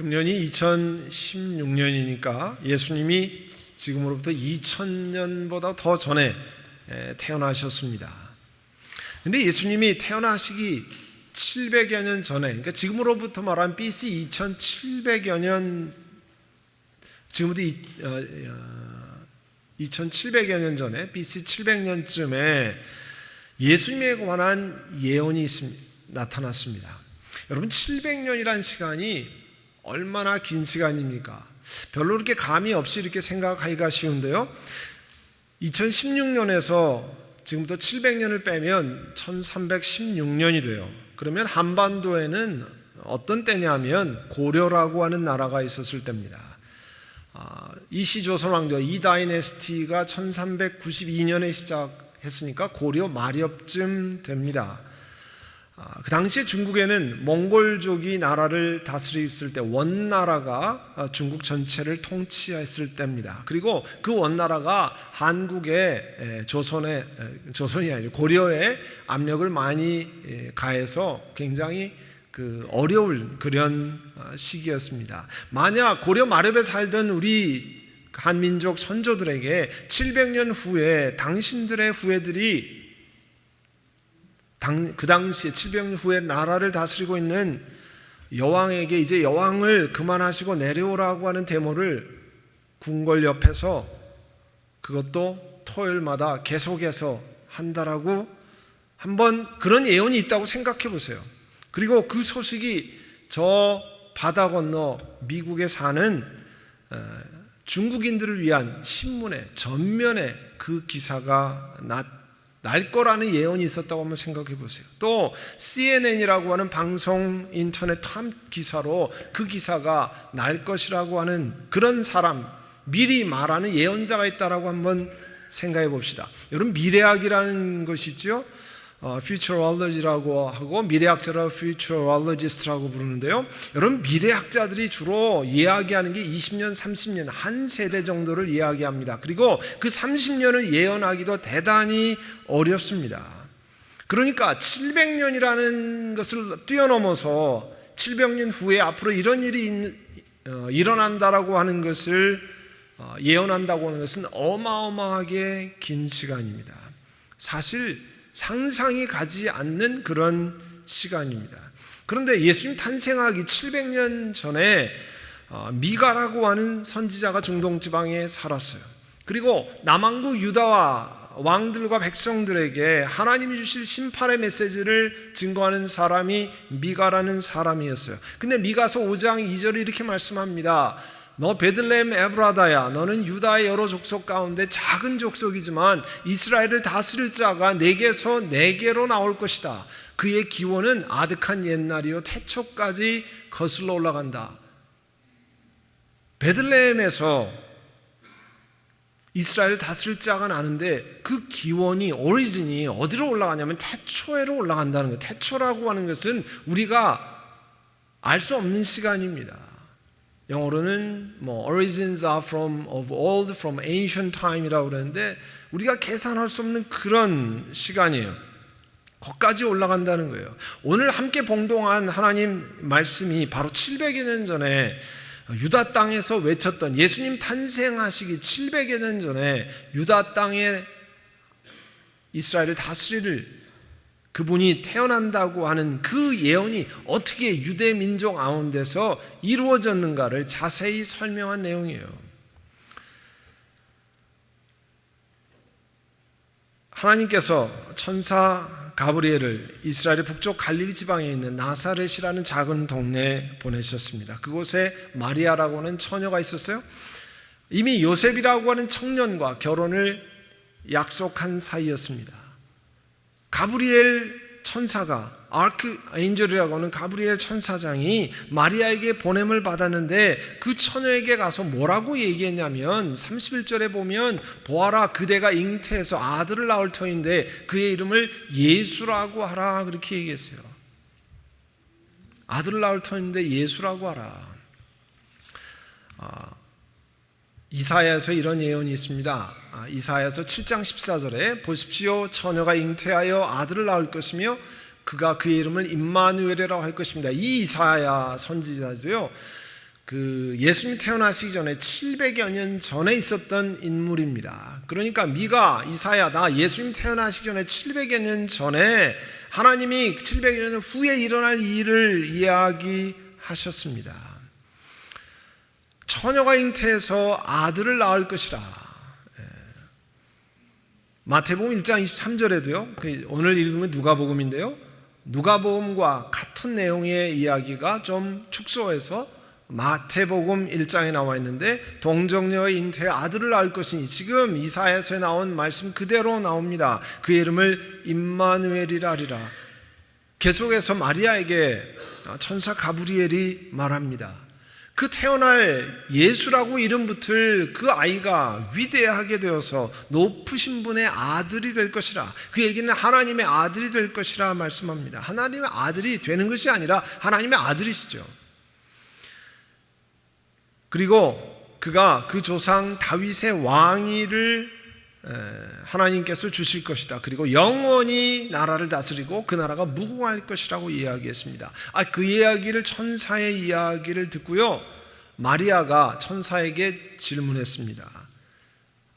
금년이 2016년이니까 예수님이 지금으로부터 2000년보다 더 전에 태어나셨습니다. 근데 예수님이 태어나시기 700여 년 전에, 그러니까 지금으로부터 말하면 BC 2700여 년, 지금부터 2700여 년 전에 BC 700년쯤에 예수님에 관한 예언이 나타났습니다. 여러분, 700년이라는 시간이 얼마나 긴 시간입니까? 별로 그렇게 감이 없이 이렇게 생각하기가 쉬운데요. 2016년에서 지금부터 700년을 빼면 1316년이 돼요. 그러면 한반도에는 어떤 때냐면 고려라고 하는 나라가 있었을 때입니다. 이시조선 왕조 이 다이내스티가 1392년에 시작했으니까 고려 말엽쯤 됩니다. 그 당시에 중국에는 몽골족이 나라를 다스렸을 때 원나라가 중국 전체를 통치했을 때입니다. 그리고 그 원나라가 한국의 조선이 아니죠, 고려에 압력을 많이 가해서 굉장히 어려울 그런 시기였습니다. 만약 고려 말엽에 살던 우리 한민족 선조들에게 700년 후에 당신들의 후예들이 그 당시에 700년 후에 나라를 다스리고 있는 여왕에게 이제 여왕을 그만하시고 내려오라고 하는 데모를 궁궐 옆에서, 그것도 토요일마다 계속해서 한다라고 한번 그런 예언이 있다고 생각해 보세요. 그리고 그 소식이 저 바다 건너 미국에 사는 중국인들을 위한 신문의 전면에 그 기사가 날 거라는 예언이 있었다고 한번 생각해 보세요. 또 CNN이라고 하는 방송 인터넷 탐 기사로 그 기사가 날 것이라고 하는 그런 사람, 미리 말하는 예언자가 있다라고 한번 생각해 봅시다. 여러분, 미래학이라는 것이 있죠. futurology라고 하고 미래학자라 futurologist라고 부르는데요. 여러분, 미래학자들이 주로 이야기하는 게 20년, 30년, 한 세대 정도를 이야기합니다. 그리고 그 30년을 예언하기도 대단히 어렵습니다. 그러니까 700년이라는 것을 뛰어넘어서 700년 후에 앞으로 이런 일이 일어난다라고 하는 것을 예언한다고 하는 것은 어마어마하게 긴 시간입니다. 사실 상상이 가지 않는 그런 시간입니다. 그런데 예수님 탄생하기 700년 전에 미가라고 하는 선지자가 중동 지방에 살았어요. 그리고 남왕국 유다와 왕들과 백성들에게 하나님이 주실 심판의 메시지를 증거하는 사람이 미가라는 사람이었어요. 근데 미가서 5장 2절에 이렇게 말씀합니다. 너 베들레헴 에브라다야, 너는 유다의 여러 족속 가운데 작은 족속이지만 이스라엘을 다스릴 자가 내게서 내게로 나올 것이다. 그의 기원은 아득한 옛날이요 태초까지 거슬러 올라간다. 베들레헴에서 이스라엘을 다스릴 자가 나는데 그 기원이, 오리진이 어디로 올라가냐면 태초에로 올라간다는 거예요. 태초라고 하는 것은 우리가 알 수 없는 시간입니다. 영어로는 origins are of old, from ancient time이라고 그러는데 우리가 계산할 수 없는 그런 시간이에요. 거기까지 올라간다는 거예요. 오늘 함께 봉독한 하나님 말씀이 바로 700여 년 전에 유다 땅에서 외쳤던, 예수님 탄생하시기 700여 년 전에 유다 땅에 이스라엘을 다스릴 그분이 태어난다고 하는 그 예언이 어떻게 유대 민족 가운데서 이루어졌는가를 자세히 설명한 내용이에요. 하나님께서 천사 가브리엘을 이스라엘의 북쪽 갈릴리 지방에 있는 나사렛이라는 작은 동네에 보내셨습니다. 그곳에 마리아라고 하는 처녀가 있었어요. 이미 요셉이라고 하는 청년과 결혼을 약속한 사이였습니다. 가브리엘 천사가, 아크엔젤이라고 하는 가브리엘 천사장이 마리아에게 보냄을 받았는데 그 처녀에게 가서 뭐라고 얘기했냐면 31절에 보면 보아라, 그대가 잉태해서 아들을 낳을 터인데 그의 이름을 예수라고 하라, 그렇게 얘기했어요. 아들을 낳을 터인데 예수라고 하라. 이사야에서 이런 예언이 있습니다. 이사야에서 7장 14절에 보십시오, 처녀가 잉태하여 아들을 낳을 것이며 그가 그의 이름을 임마누엘이라고 할 것입니다. 이 이사야 선지자도요, 그 예수님이 태어나시기 전에 700여 년 전에 있었던 인물입니다. 그러니까 미가, 이사야 다 예수님 태어나시기 전에 700여 년 전에 하나님이 700여 년 후에 일어날 일을 이야기하셨습니다. 처녀가 잉태해서 아들을 낳을 것이라. 마태복음 1장 23절에도요. 오늘 읽으면 누가복음인데요. 누가복음과 같은 내용의 이야기가 좀 축소해서 마태복음 1장에 나와 있는데 동정녀의 잉태에 아들을 낳을 것이니 지금 이사야서에 나온 말씀 그대로 나옵니다. 그의 이름을 임마누엘이라 하리라. 계속해서 마리아에게 천사 가브리엘이 말합니다. 그 태어날 예수라고 이름 붙을 그 아이가 위대하게 되어서 높으신 분의 아들이 될 것이라. 그 얘기는 하나님의 아들이 될 것이라 말씀합니다. 하나님의 아들이 되는 것이 아니라 하나님의 아들이시죠. 그리고 그가 그 조상 다윗의 왕위를 하나님께서 주실 것이다. 그리고 영원히 나라를 다스리고 그 나라가 무궁할 것이라고 이야기했습니다. 그 이야기를 천사의 이야기를 듣고요. 마리아가 천사에게 질문했습니다.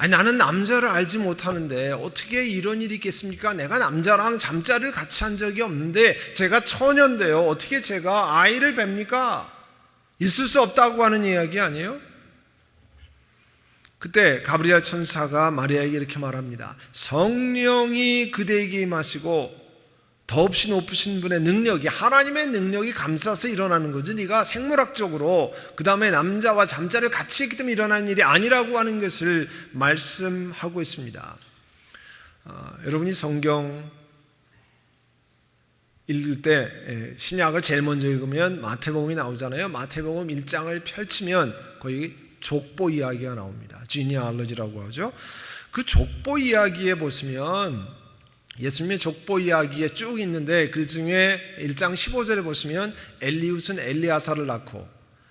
나는 남자를 알지 못하는데 어떻게 이런 일이 있겠습니까? 내가 남자랑 잠자리를 같이 한 적이 없는데 제가 처녀인데요. 어떻게 제가 아이를 뵙니까? 있을 수 없다고 하는 이야기 아니에요? 그때 가브리엘 천사가 마리아에게 이렇게 말합니다. 성령이 그대에게 임하시고 더없이 높으신 분의 능력이, 하나님의 능력이 감싸서 일어나는 거지, 네가 생물학적으로 그 다음에 남자와 잠자리를 같이 했기 때문에 일어나는 일이 아니라고 하는 것을 말씀하고 있습니다. 여러분이 성경 읽을 때 신약을 제일 먼저 읽으면 마태복음이 나오잖아요. 마태복음 1장을 펼치면 거의 족보 이야기가 나옵니다. 지니알러지라고 하죠. 그 족보 이야기에 보시면 예수님의 족보 이야기에 쭉 있는데 그 중에 1장 15절에 보시면 엘리웃은 엘리아사를 낳고,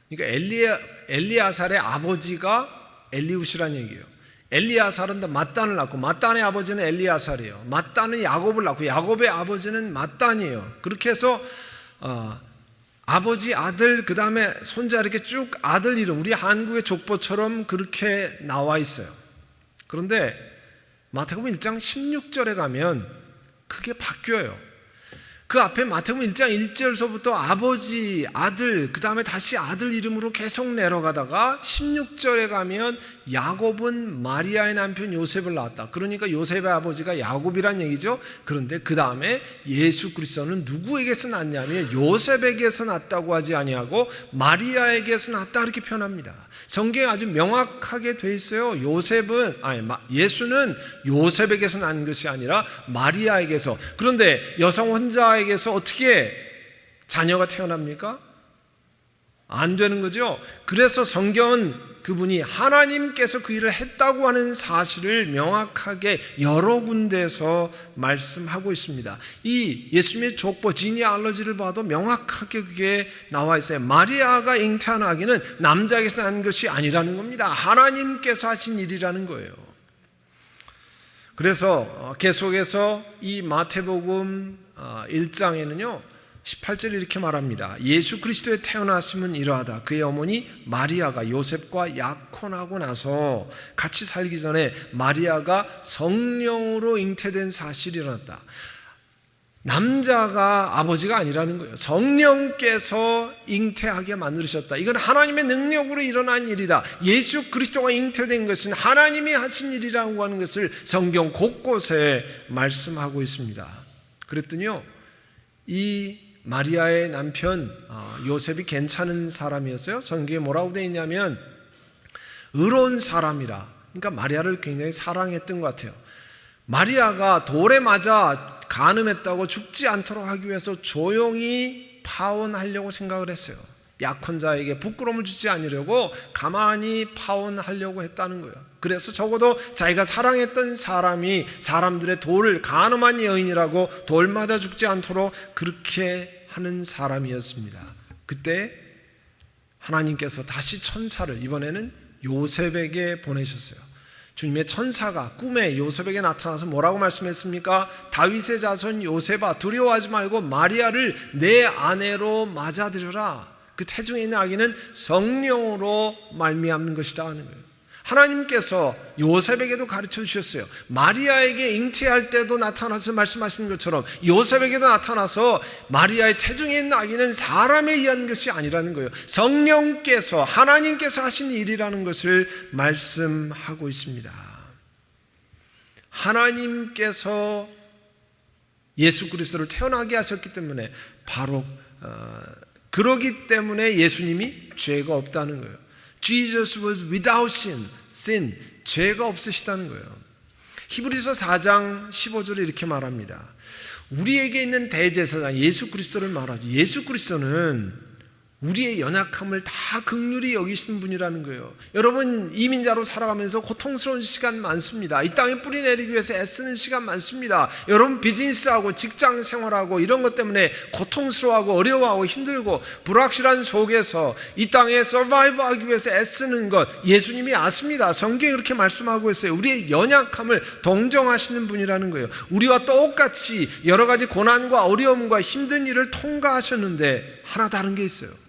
그러니까 엘리아살의 아버지가 엘리웃이라는 얘기예요. 엘리아살은 맏단을 낳고 맏단의 아버지는 엘리아살이에요. 맏단은 야곱을 낳고 야곱의 아버지는 맏단이에요. 그렇게 해서 아버지, 아들, 그 다음에 손자 이렇게 쭉 아들 이름, 우리 한국의 족보처럼 그렇게 나와 있어요. 그런데 마태복음 1장 16절에 가면 그게 바뀌어요. 그 앞에 마태복음 1장 1절서부터 아버지, 아들, 그 다음에 다시 아들 이름으로 계속 내려가다가 16절에 가면 야곱은 마리아의 남편 요셉을 낳았다. 그러니까 요셉의 아버지가 야곱이란 얘기죠. 그런데 그 다음에 예수 그리스도는 누구에게서 낳냐면 요셉에게서 낳았다고 하지 아니하고 마리아에게서 낳았다, 이렇게 표현합니다. 성경에 아주 명확하게 돼 있어요. 예수는 요셉에게서 난 것이 아니라 마리아에게서. 그런데 여성 혼자에게서 어떻게 자녀가 태어납니까? 안 되는 거죠. 그래서 성경은 그분이 하나님께서 그 일을 했다고 하는 사실을 명확하게 여러 군데에서 말씀하고 있습니다. 이 예수님의 족보 지니알러지를 봐도 명확하게 그게 나와 있어요. 마리아가 잉태한 아기는 남자에게서 난 것이 아니라는 겁니다. 하나님께서 하신 일이라는 거예요. 그래서 계속해서 이 마태복음 1장에는요 18절에 이렇게 말합니다. 예수 그리스도의 태어나심은 이러하다. 그의 어머니 마리아가 요셉과 약혼하고 나서 같이 살기 전에 마리아가 성령으로 잉태된 사실이 일어났다. 남자가 아버지가 아니라는 거예요. 성령께서 잉태하게 만드셨다. 이건 하나님의 능력으로 일어난 일이다. 예수 그리스도가 잉태된 것은 하나님이 하신 일이라고 하는 것을 성경 곳곳에 말씀하고 있습니다. 그랬더니요, 이 마리아의 남편 요셉이 괜찮은 사람이었어요. 성경에 뭐라고 되어 있냐면 의로운 사람이라. 그러니까 마리아를 굉장히 사랑했던 것 같아요. 마리아가 돌에 맞아 간음했다고 죽지 않도록 하기 위해서 조용히 파혼하려고 생각을 했어요. 약혼자에게 부끄러움을 주지 않으려고 가만히 파혼하려고 했다는 거예요. 그래서 적어도 자기가 사랑했던 사람이 사람들의 돌을, 간음한 여인이라고 돌 맞아 죽지 않도록 그렇게 하는 사람이었습니다. 그때 하나님께서 다시 천사를 이번에는 요셉에게 보내셨어요. 주님의 천사가 꿈에 요셉에게 나타나서 뭐라고 말씀했습니까? 다윗의 자손 요셉아, 두려워하지 말고 마리아를 내 아내로 맞아들여라. 그 태중에 있는 아기는 성령으로 말미암는 것이다 하는 거예요. 하나님께서 요셉에게도 가르쳐 주셨어요. 마리아에게 잉태할 때도 나타나서 말씀하시는 것처럼 요셉에게도 나타나서 마리아의 태중에 있는 아기는 사람에 의한 것이 아니라는 거예요. 성령께서, 하나님께서 하신 일이라는 것을 말씀하고 있습니다. 하나님께서 예수 그리스도를 태어나게 하셨기 때문에 바로 그러기 때문에 예수님이 죄가 없다는 거예요. Jesus was without sin, 죄가 없으시다는 거예요. 히브리서 4장 15절에 이렇게 말합니다. 우리에게 있는 대제사장 예수 그리스도를 말하지. 예수 그리스도는 우리의 연약함을 다 긍휼히 여기시는 분이라는 거예요. 여러분 이민자로 살아가면서 고통스러운 시간 많습니다. 이 땅에 뿌리 내리기 위해서 애쓰는 시간 많습니다. 여러분 비즈니스하고 직장 생활하고 이런 것 때문에 고통스러워하고 어려워하고 힘들고 불확실한 속에서 이 땅에 서바이브하기 위해서 애쓰는 것 예수님이 아십니다. 성경이 그렇게 말씀하고 있어요. 우리의 연약함을 동정하시는 분이라는 거예요. 우리와 똑같이 여러 가지 고난과 어려움과 힘든 일을 통과하셨는데 하나 다른 게 있어요.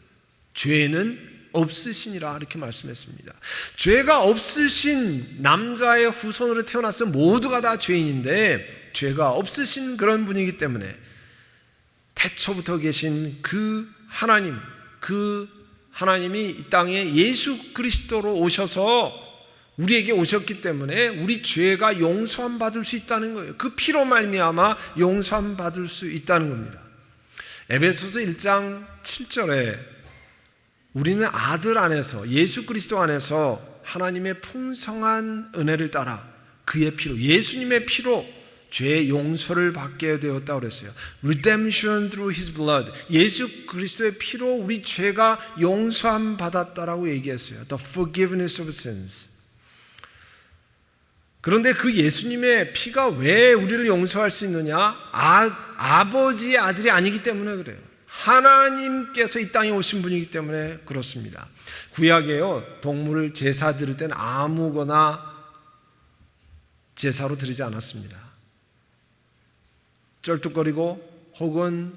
죄는 없으시니라 이렇게 말씀했습니다. 죄가 없으신 남자의 후손으로 태어나서 모두가 다 죄인인데 죄가 없으신 그런 분이기 때문에 태초부터 계신 그 하나님이 이 땅에 예수 그리스도로 오셔서 우리에게 오셨기 때문에 우리 죄가 용서함 받을 수 있다는 거예요. 그 피로 말미암아 용서함 받을 수 있다는 겁니다. 에베소서 1장 7절에 우리는 아들 안에서 예수 그리스도 안에서 하나님의 풍성한 은혜를 따라 그의 피로 예수님의 피로 죄의 용서를 받게 되었다고 그랬어요. Redemption through His blood. 예수 그리스도의 피로 우리 죄가 용서함 받았다라고 얘기했어요. The forgiveness of sins. 그런데 그 예수님의 피가 왜 우리를 용서할 수 있느냐? 아버지의 아들이 아니기 때문에 그래요. 하나님께서 이 땅에 오신 분이기 때문에 그렇습니다. 구약에요, 동물을 제사 드릴 때는 아무거나 제사로 드리지 않았습니다. 쩔뚝거리고 혹은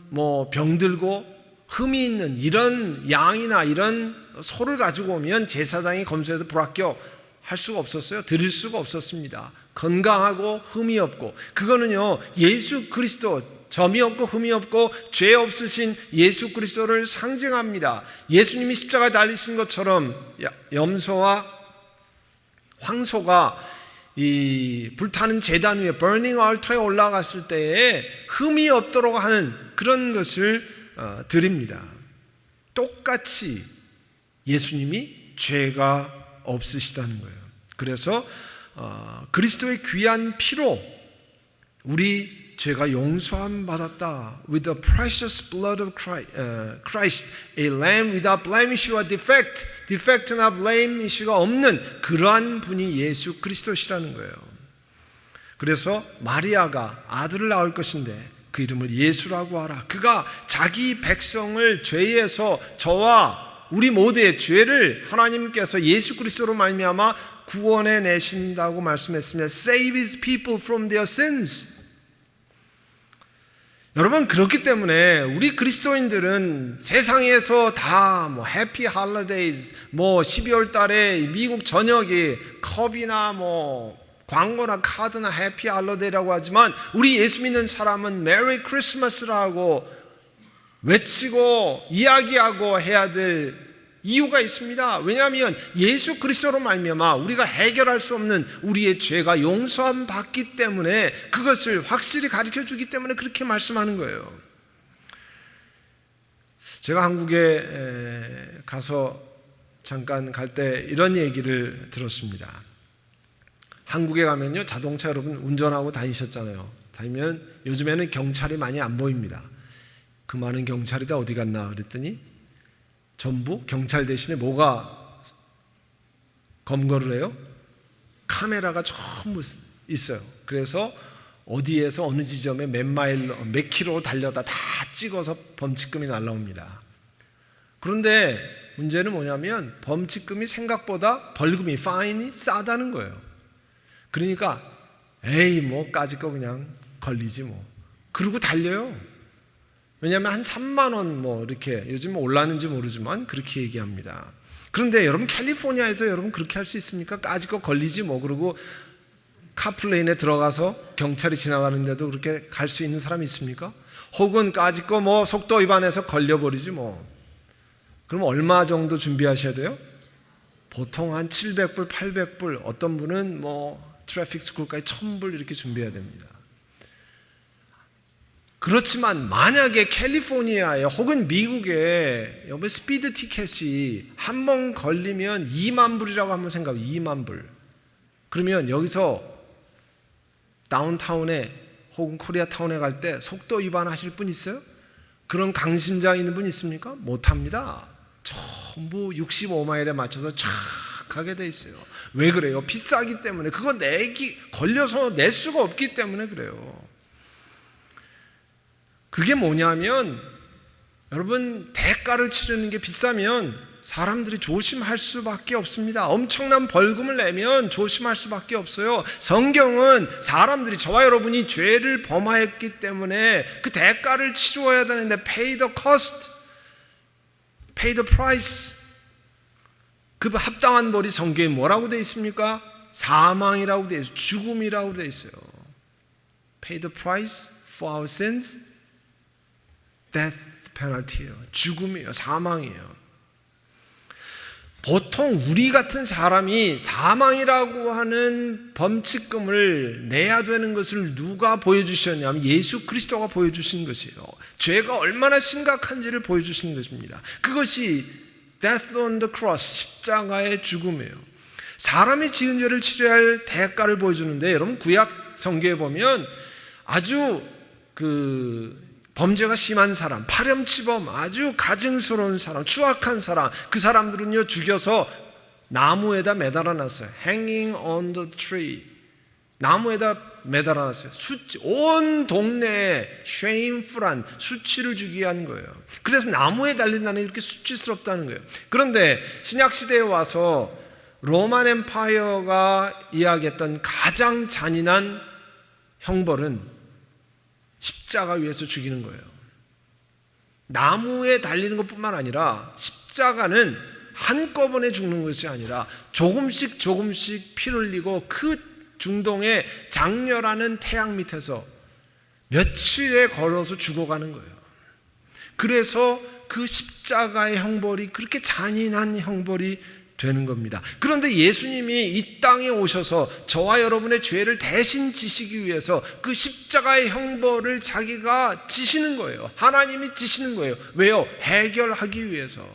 병들고 흠이 있는 이런 양이나 이런 소를 가지고 오면 제사장이 검소해서 불합격할 수가 없었어요. 드릴 수가 없었습니다. 건강하고 흠이 없고, 그거는요 예수 그리스도, 점이 없고 흠이 없고 죄 없으신 예수 그리스도를 상징합니다. 예수님이 십자가에 달리신 것처럼 염소와 황소가 이 불타는 제단 위에 burning altar에 올라갔을 때에 흠이 없도록 하는 그런 것을 드립니다. 똑같이 예수님이 죄가 없으시다는 거예요. 그래서 그리스도의 귀한 피로 우리 죄가 용서함 받았다. With the precious blood of Christ, a lamb without blemish와 defect나 blemish가 없는 그러한 분이 예수 그리스도시라는 거예요. 그래서 마리아가 아들을 낳을 것인데 그 이름을 예수라고 하라. 그가 자기 백성을 죄에서 저와 우리 모두의 죄를 하나님께서 예수 그리스도로 말미암아 구원해 내신다고 말씀했습니다. Save His people from their sins. 여러분, 그렇기 때문에 우리 그리스도인들은 세상에서 다 해피 할리데이즈, 12월 달에 미국 전역이 컵이나 광고나 카드나 해피 할리데이라고 하지만 우리 예수 믿는 사람은 메리 크리스마스라고 외치고 이야기하고 해야 될 이유가 있습니다. 왜냐하면 예수 그리스도로 말미암아 우리가 해결할 수 없는 우리의 죄가 용서함 받기 때문에 그것을 확실히 가르쳐 주기 때문에 그렇게 말씀하는 거예요. 제가 한국에 가서 잠깐 갈 때 이런 얘기를 들었습니다. 한국에 가면요, 자동차 여러분 운전하고 다니셨잖아요. 다니면 요즘에는 경찰이 많이 안 보입니다. 그 많은 경찰이 다 어디 갔나 그랬더니 전부 경찰 대신에 뭐가 검거를 해요? 카메라가 전부 있어요. 그래서 어디에서 어느 지점에 몇 마일, 몇 킬로 달려다 다 찍어서 범칙금이 날라옵니다. 그런데 문제는 뭐냐면 범칙금이 생각보다 벌금이, 파인이 싸다는 거예요. 그러니까 에이 까짓 거 그냥 걸리지 그러고 달려요. 왜냐하면 한 3만 원 뭐 이렇게 요즘 올랐는지 모르지만 그렇게 얘기합니다. 그런데 여러분 캘리포니아에서 여러분 그렇게 할 수 있습니까? 까짓거 걸리지 뭐. 그러고 카플레인에 들어가서 경찰이 지나가는데도 그렇게 갈 수 있는 사람이 있습니까? 혹은 까짓거 뭐 속도 위반해서 걸려버리지 뭐. 그럼 얼마 정도 준비하셔야 돼요? 보통 한 700불, 800불, 어떤 분은 뭐 트래픽 스쿨까지 1000불 이렇게 준비해야 됩니다. 그렇지만 만약에 캘리포니아에 혹은 미국에 여러분 스피드 티켓이 한 번 걸리면 2만 불이라고 한번 생각해요. 2만 불. 그러면 여기서 다운타운에 혹은 코리아타운에 갈 때 속도 위반하실 분 있어요? 그런 강심장 있는 분 있습니까? 못합니다. 전부 65마일에 맞춰서 촥 하게 돼 있어요. 왜 그래요? 비싸기 때문에. 그거 걸려서 낼 수가 없기 때문에 그래요. 그게 뭐냐면 여러분 대가를 치르는 게 비싸면 사람들이 조심할 수밖에 없습니다. 엄청난 벌금을 내면 조심할 수밖에 없어요. 성경은 사람들이 저와 여러분이 죄를 범하였기 때문에 그 대가를 치루어야 되는데 pay the cost, pay the price. 그 합당한 벌이 성경에 뭐라고 되어 있습니까? 사망이라고 되어 있어요. 죽음이라고 되어 있어요. Pay the price for our sins. death penalty예요. 죽음이에요. 사망이에요. 보통 우리 같은 사람이 사망이라고 하는 범칙금을 내야 되는 것을 누가 보여주셨냐면 예수 그리스도가 보여주신 것이에요. 죄가 얼마나 심각한지를 보여주신 것입니다. 그것이 death on the cross, 십자가의 죽음이에요. 사람이 지은 죄를 치러야 할 대가를 보여주는데 여러분 구약 성경에 보면 아주 범죄가 심한 사람, 파렴치범, 아주 가증스러운 사람, 추악한 사람, 그 사람들은요 죽여서 나무에다 매달아 놨어요. Hanging on the tree. 나무에다 매달아 놨어요. 온 동네에 쉐임풀한 수치를 주게 한 거예요. 그래서 나무에 달린다는 게 이렇게 수치스럽다는 거예요. 그런데 신약시대에 와서 로만 엠파이어가 이야기했던 가장 잔인한 형벌은 십자가 위에서 죽이는 거예요. 나무에 달리는 것뿐만 아니라 십자가는 한꺼번에 죽는 것이 아니라 조금씩 피 흘리고 그 중동의 장렬하는 태양 밑에서 며칠에 걸어서 죽어가는 거예요. 그래서 그 십자가의 형벌이 그렇게 잔인한 형벌이 되는 겁니다. 그런데 예수님이 이 땅에 오셔서 저와 여러분의 죄를 대신 지시기 위해서 그 십자가의 형벌을 자기가 지시는 거예요. 하나님이 지시는 거예요. 왜요? 해결하기 위해서.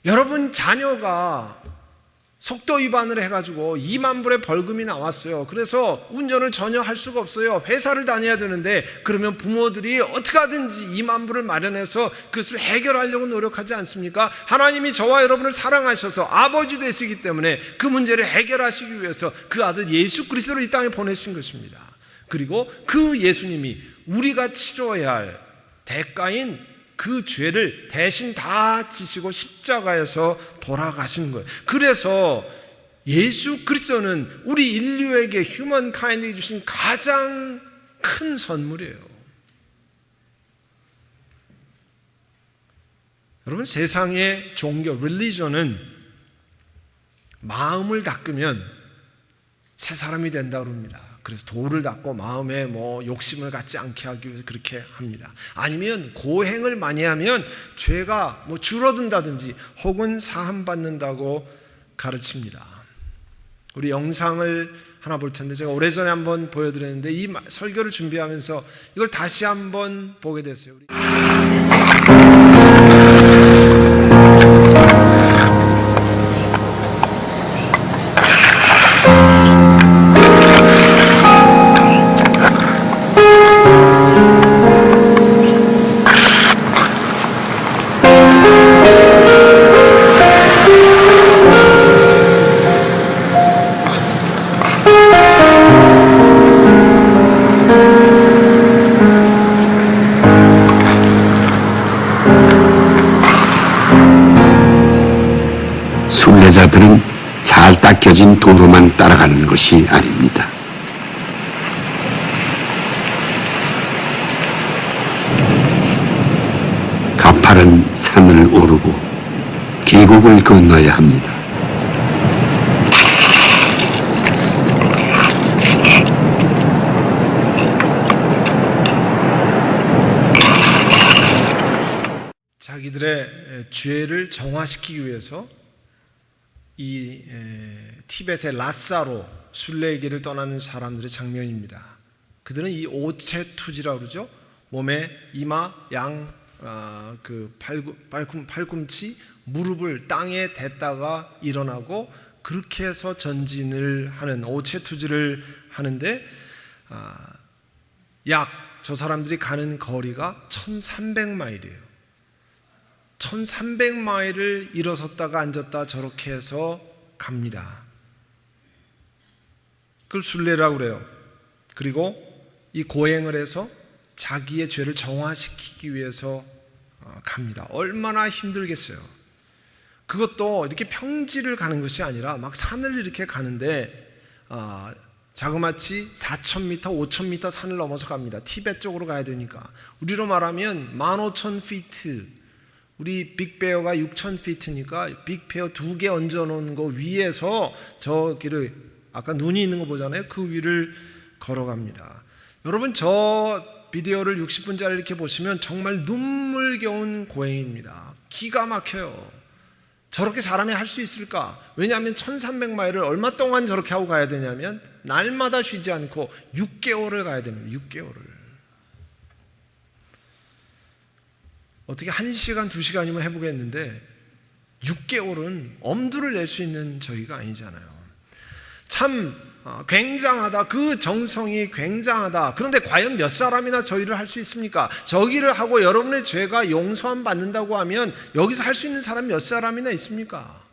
여러분 자녀가 속도 위반을 해가지고 2만 불의 벌금이 나왔어요. 그래서 운전을 전혀 할 수가 없어요. 회사를 다녀야 되는데 그러면 부모들이 어떻게 하든지 2만 불을 마련해서 그것을 해결하려고 노력하지 않습니까? 하나님이 저와 여러분을 사랑하셔서 아버지 되시기 때문에 그 문제를 해결하시기 위해서 그 아들 예수 그리스도를 이 땅에 보내신 것입니다. 그리고 그 예수님이 우리가 치러야 할 대가인 그 죄를 대신 다 지시고 십자가에서 돌아가신 거예요. 그래서 예수 그리스도는 우리 인류에게 휴먼 카인드에 주신 가장 큰 선물이에요. 여러분 세상의 종교, 릴리전은 마음을 닦으면 새 사람이 된다고 합니다. 그래서 돌을 닦고 마음에 욕심을 갖지 않게 하기 위해서 그렇게 합니다. 아니면 고행을 많이 하면 죄가 줄어든다든지 혹은 사함받는다고 가르칩니다. 우리 영상을 하나 볼 텐데 제가 오래전에 한번 보여드렸는데 이 설교를 준비하면서 이걸 다시 한번 보게 됐어요. 순례자들은 잘 닦여진 도로만 따라가는 것이 아닙니다. 산을 오르고 계곡을 건너야 합니다. 자기들의 죄를 정화시키기 위해서 이 티벳의 라사로 순례길을 떠나는 사람들의 장면입니다. 그들은 이 오체투지라고 그러죠. 몸에 이마, 팔꿈치, 무릎을 땅에 댔다가 일어나고 그렇게 해서 전진을 하는 오체투지를 하는데 약 저 사람들이 가는 거리가 1300마일이에요. 1300마일을 일어섰다가 앉았다 저렇게 해서 갑니다. 그걸 순례라고 그래요. 그리고 이 고행을 해서 자기의 죄를 정화시키기 위해서 갑니다. 얼마나 힘들겠어요. 그것도 이렇게 평지를 가는 것이 아니라 막 산을 이렇게 가는데 자그마치 4,000m, 5,000m 산을 넘어서 갑니다. 티벳 쪽으로 가야 되니까. 우리로 말하면 15,000피트, 우리 빅베어가 6,000피트니까 빅베어 2개 얹어놓은 거 위에서 저 길을, 아까 눈이 있는 거 보잖아요. 그 위를 걸어갑니다. 여러분, 저 비디오를 60분짜리 이렇게 보시면 정말 눈물겨운 고행입니다. 기가 막혀요. 저렇게 사람이 할 수 있을까? 왜냐하면 1300마일을 얼마 동안 저렇게 하고 가야 되냐면 날마다 쉬지 않고 6개월을 가야 됩니다. 6개월을. 어떻게 1시간, 2시간이면 해보겠는데 6개월은 엄두를 낼 수 있는 저희가 아니잖아요. 참 굉장하다. 그 정성이 굉장하다. 그런데 과연 몇 사람이나 저 일을 할 수 있습니까? 저 일을 하고 여러분의 죄가 용서함 받는다고 하면 여기서 할 수 있는 사람 몇 사람이나 있습니까?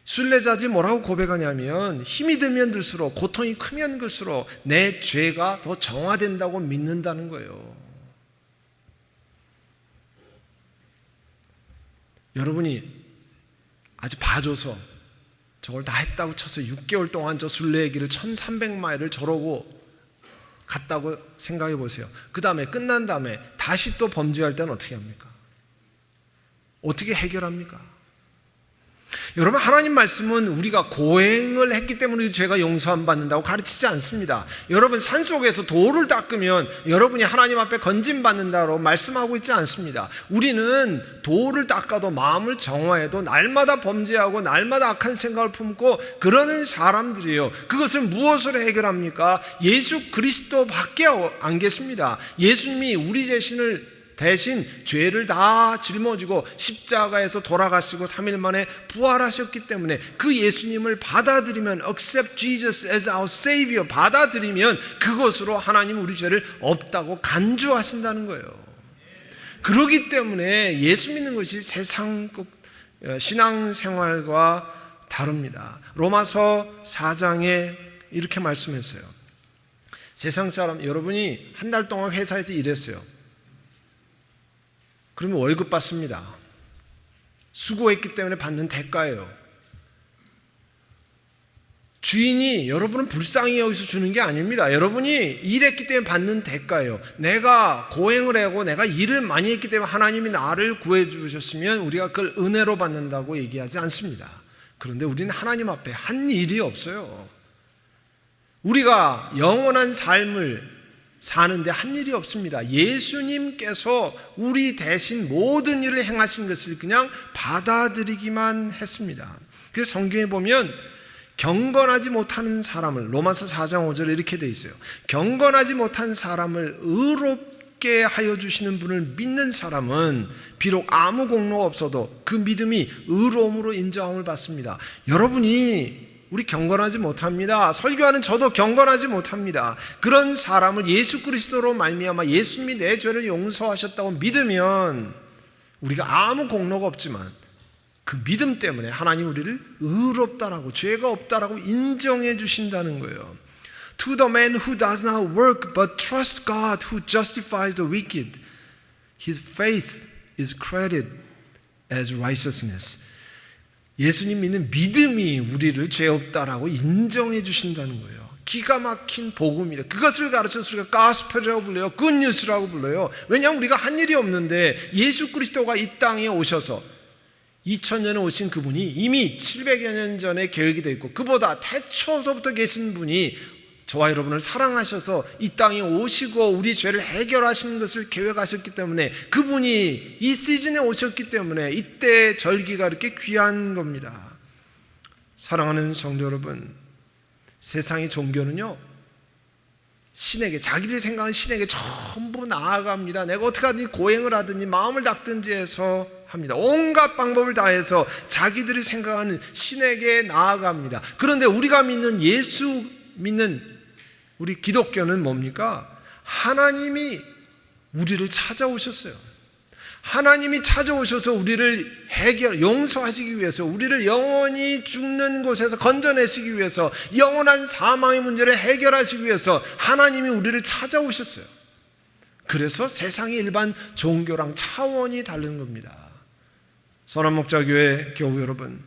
순례자들이 뭐라고 고백하냐면 힘이 들면 들수록, 고통이 크면 클수록 내 죄가 더 정화된다고 믿는다는 거예요. 여러분이 아주 봐줘서 저걸 다 했다고 쳐서 6개월 동안 저 순례의 길을 1300마일을 저러고 갔다고 생각해 보세요. 그 다음에 끝난 다음에 다시 또 범죄할 때는 어떻게 합니까? 어떻게 해결합니까? 여러분, 하나님 말씀은 우리가 고행을 했기 때문에 죄가 용서함 받는다고 가르치지 않습니다. 여러분, 산속에서 돌을 닦으면 여러분이 하나님 앞에 건짐받는다고 말씀하고 있지 않습니다. 우리는 돌을 닦아도 마음을 정화해도 날마다 범죄하고 날마다 악한 생각을 품고 그러는 사람들이에요. 그것을 무엇으로 해결합니까? 예수 그리스도밖에 안 계십니다. 예수님이 우리 대신 죄를 다 짊어지고 십자가에서 돌아가시고 3일 만에 부활하셨기 때문에 그 예수님을 받아들이면, accept Jesus as our Savior, 받아들이면 그것으로 하나님 우리 죄를 없다고 간주하신다는 거예요. 그렇기 때문에 예수 믿는 것이 세상 신앙생활과 다릅니다. 로마서 4장에 이렇게 말씀했어요. 세상 사람, 여러분이 한 달 동안 회사에서 일했어요. 그러면 월급 받습니다. 수고했기 때문에 받는 대가예요. 주인이 여러분은 불쌍히 여기서 주는 게 아닙니다. 여러분이 일했기 때문에 받는 대가예요. 내가 고행을 하고 내가 일을 많이 했기 때문에 하나님이 나를 구해 주셨으면 우리가 그걸 은혜로 받는다고 얘기하지 않습니다. 그런데 우리는 하나님 앞에 한 일이 없어요. 우리가 영원한 삶을 사는데 한 일이 없습니다. 예수님께서 우리 대신 모든 일을 행하신 것을 그냥 받아들이기만 했습니다. 그래서 성경에 보면 경건하지 못하는 사람을, 로마서 4장 5절에 이렇게 돼 있어요. 경건하지 못한 사람을 의롭게 하여 주시는 분을 믿는 사람은 비록 아무 공로가 없어도 그 믿음이 의로움으로 인정함을 받습니다. 여러분이 우리 경건하지 못합니다. 설교하는 저도 경건하지 못합니다. 그런 사람을 예수 그리스도로 말미암아 예수님이 내 죄를 용서하셨다고 믿으면 우리가 아무 공로가 없지만 그 믿음 때문에 하나님 우리를 의롭다라고, 죄가 없다라고 인정해 주신다는 거예요. To the man who does not work but trusts God who justifies the wicked, his faith is credited as righteousness. 예수님 믿는 믿음이 우리를 죄 없다라고 인정해 주신다는 거예요. 기가 막힌 복음이다. 그것을 가르쳐서 우리가 가스펠이라고 불러요. 굿뉴스라고 불러요. 왜냐하면 우리가 한 일이 없는데 예수 그리스도가 이 땅에 오셔서 2000년에 오신 그분이 이미 700여 년 전에 계획이 되어 있고 그보다 태초서부터 계신 분이 저와 여러분을 사랑하셔서 이 땅에 오시고 우리 죄를 해결하시는 것을 계획하셨기 때문에 그분이 이 시즌에 오셨기 때문에 이때 절기가 이렇게 귀한 겁니다. 사랑하는 성도 여러분, 세상의 종교는요 신에게, 자기들 생각하는 신에게 전부 나아갑니다. 내가 어떻게 하든지 고행을 하든지 마음을 닦든지 해서 합니다. 온갖 방법을 다해서 자기들이 생각하는 신에게 나아갑니다. 그런데 우리가 믿는 예수 믿는 우리 기독교는 뭡니까? 하나님이 우리를 찾아오셨어요. 하나님이 찾아오셔서 우리를 용서하시기 위해서, 우리를 영원히 죽는 곳에서 건져내시기 위해서, 영원한 사망의 문제를 해결하시기 위해서 하나님이 우리를 찾아오셨어요. 그래서 세상의 일반 종교랑 차원이 다른 겁니다. 선한목자교회 교우 여러분,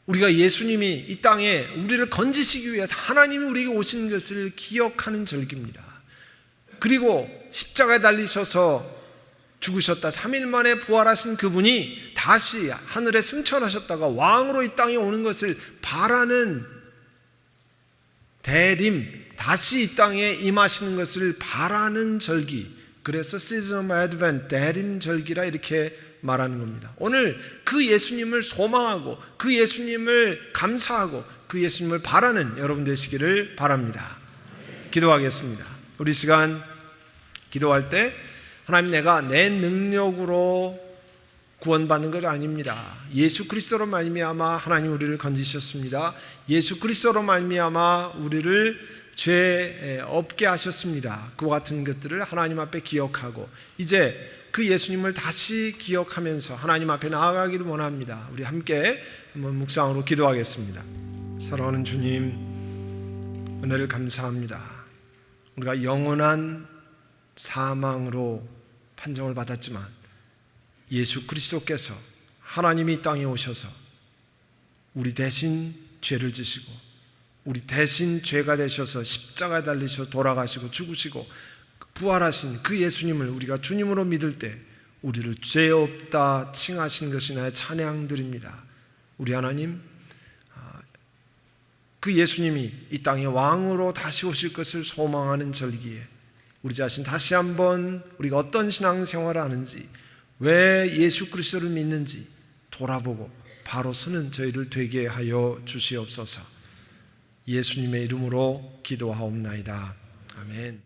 우리가 예수님이 이 땅에 우리를 건지시기 위해서 하나님이 우리에게 오신 것을 기억하는 절기입니다. 그리고 십자가에 달리셔서 죽으셨다 3일 만에 부활하신 그분이 다시 하늘에 승천하셨다가 왕으로 이 땅에 오는 것을 바라는 대림, 다시 이 땅에 임하시는 것을 바라는 절기, 그래서 Season of Advent, 대림 절기라 이렇게 말하는 겁니다. 오늘 그 예수님을 소망하고 그 예수님을 감사하고 그 예수님을 바라는 여러분 되시기를 바랍니다. 기도하겠습니다. 우리 시간 기도할 때 하나님, 내가 내 능력으로 구원받는 것 아닙니다. 예수 그리스도로 말미암아 하나님 우리를 건지셨습니다. 예수 그리스도로 말미암아 우리를 죄 없게 하셨습니다. 그와 같은 것들을 하나님 앞에 기억하고 이제 그 예수님을 다시 기억하면서 하나님 앞에 나아가기를 원합니다. 우리 함께 한번 묵상으로 기도하겠습니다. 사랑하는 주님, 은혜를 감사합니다. 우리가 영원한 사망으로 판정을 받았지만 예수 그리스도께서 하나님이 이 땅에 오셔서 우리 대신 죄를 지시고 우리 대신 죄가 되셔서 십자가에 달리셔 돌아가시고 죽으시고 부활하신 그 예수님을 우리가 주님으로 믿을 때 우리를 죄 없다 칭하신 것이 나의 찬양드립니다. 우리 하나님, 그 예수님이 이 땅에 왕으로 다시 오실 것을 소망하는 절기에 우리 자신 다시 한번 우리가 어떤 신앙생활을 하는지, 왜 예수 그리스도를 믿는지 돌아보고 바로 서는 저희를 되게 하여 주시옵소서. 예수님의 이름으로 기도하옵나이다. 아멘.